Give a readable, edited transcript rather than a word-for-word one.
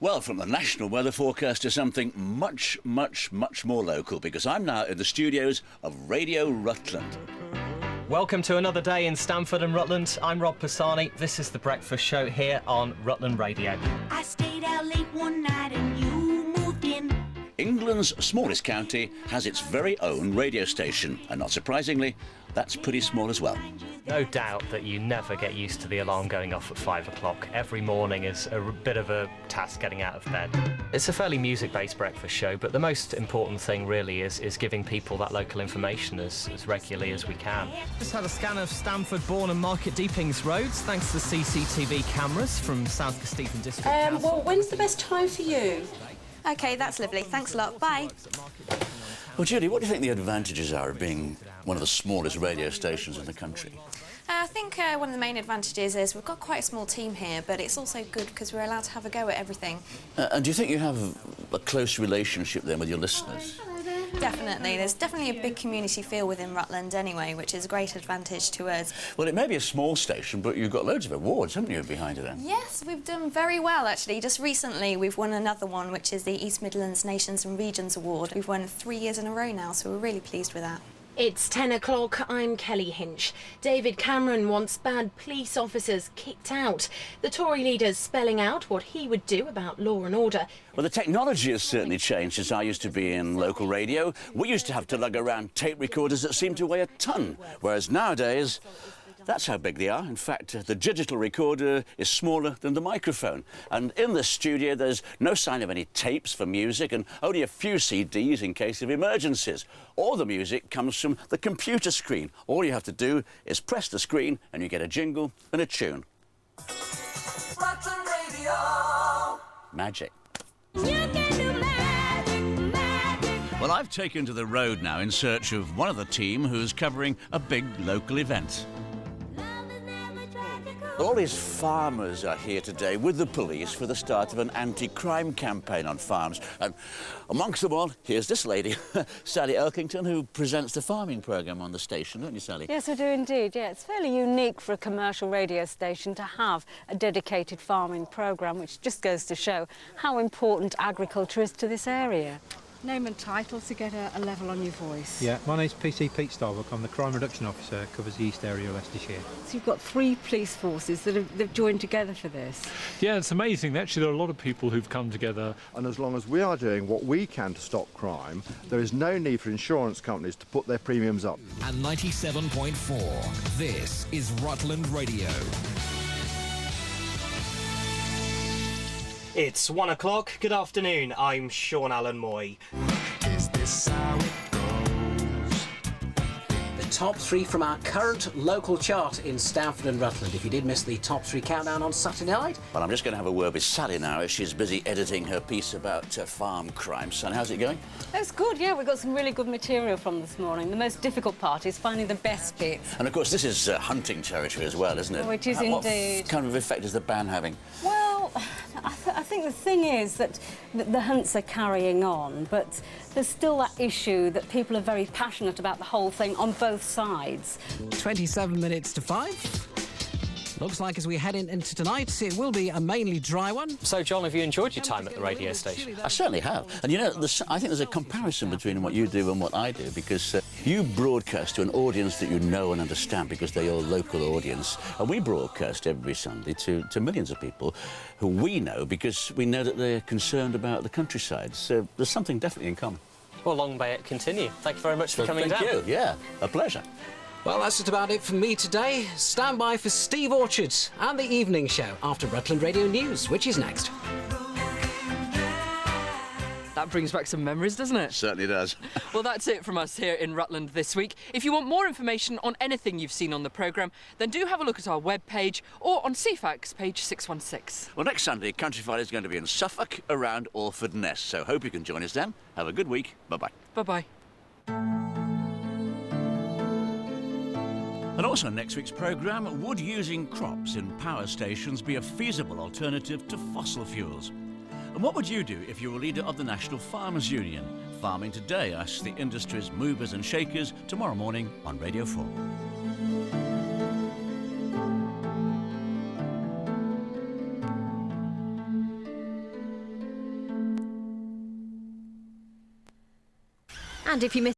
Well, from the national weather forecast to something much, much, much more local, because I'm now in the studios of Radio Rutland. Welcome to another day in Stamford and Rutland. I'm Rob Pisani. This is The Breakfast Show here on Rutland Radio. I stayed out late one night and you moved in. England's smallest county has its very own radio station, and not surprisingly, that's pretty small as well. No doubt that you never get used to the alarm going off at 5 o'clock. Every morning is a bit of a task getting out of bed. It's a fairly music-based breakfast show, but the most important thing really is giving people that local information as regularly as we can. Just had a scan of Stamford, Bourne and Market Deepings roads, thanks to CCTV cameras from South Kesteven District Council. Well, when's the best time for you? OK, that's lovely. Thanks a lot. Bye. Well, Judy, what do you think the advantages are of being one of the smallest radio stations in the country? I think one of the main advantages is we've got quite a small team here, but it's also good because we're allowed to have a go at everything. And do you think you have a close relationship then with your listeners? Definitely. There's definitely a big community feel within Rutland anyway, which is a great advantage to us. Well, it may be a small station, but you've got loads of awards, haven't you, behind it then? Yes, we've done very well, actually. Just recently, we've won another one, which is the East Midlands Nations and Regions Award. We've won 3 years in a row now, so we're really pleased with that. It's 10 o'clock, I'm Kelly Hinch. David Cameron wants bad police officers kicked out. The Tory leader's spelling out what he would do about law and order. Well, the technology has certainly changed since I used to be in local radio. We used to have to lug around tape recorders that seemed to weigh a ton, whereas nowadays, that's how big they are. In fact, the digital recorder is smaller than the microphone. And in the studio, there's no sign of any tapes for music and only a few CDs in case of emergencies. All the music comes from the computer screen. All you have to do is press the screen and you get a jingle and a tune. Rutland Radio. Magic. You can do magic, magic. Well, I've taken to the road now in search of one of the team who's covering a big local event. All these farmers are here today with the police for the start of an anti-crime campaign on farms. And amongst them all, here's this lady, Sally Elkington, who presents the farming programme on the station, don't you, Sally? Yes, I do indeed, yeah. It's fairly unique for a commercial radio station to have a dedicated farming programme, which just goes to show how important agriculture is to this area. Name and title to get a level on your voice. Yeah, my name's PC Pete Starbuck. I'm the Crime Reduction Officer, covers the East area of Leicestershire. So you've got 3 police forces that have joined together for this. Yeah, it's amazing. Actually, there are a lot of people who've come together. And as long as we are doing what we can to stop crime, there is no need for insurance companies to put their premiums up. And 97.4, this is Rutland Radio. It's 1 o'clock. Good afternoon. I'm Sean Allen Moy. Is this how it goes? The top 3 from our current local chart in Stamford and Rutland. If you did miss the top 3 countdown on Saturday night. Well, I'm just going to have a word with Sally now as she's busy editing her piece about farm crime. Sally, how's it going? That's good, yeah. We've got some really good material from this morning. The most difficult part is finding the best bits. And, of course, this is hunting territory as well, isn't it? Oh, it is indeed. What kind of effect is the ban having? Well, I think the thing is that the hunts are carrying on, but there's still that issue that people are very passionate about the whole thing on both sides. 27 minutes to 5. Looks like as we head into tonight, it will be a mainly dry one. So, John, have you enjoyed your time at the radio station? I certainly have. And, you know, I think there's a comparison between what you do and what I do, because you broadcast to an audience that you know and understand because they're your local audience. And we broadcast every Sunday to millions of people who we know because we know that they're concerned about the countryside. So there's something definitely in common. Well, long may it continue. Thank you very much for coming down. Thank you. Yeah, a pleasure. Well, that's just about it from me today. Stand by for Steve Orchards and the evening show after Rutland Radio News, which is next. That brings back some memories, doesn't it? Certainly does. Well, that's it from us here in Rutland this week. If you want more information on anything you've seen on the programme, then do have a look at our webpage or on CFAX page 616. Well, next Sunday, Countryfile is going to be in Suffolk around Orford Ness, so hope you can join us then. Have a good week. Bye-bye. Bye-bye. And also in next week's programme, would using crops in power stations be a feasible alternative to fossil fuels? And what would you do if you were leader of the National Farmers Union? Farming Today asks the industry's movers and shakers tomorrow morning on Radio 4. And if you miss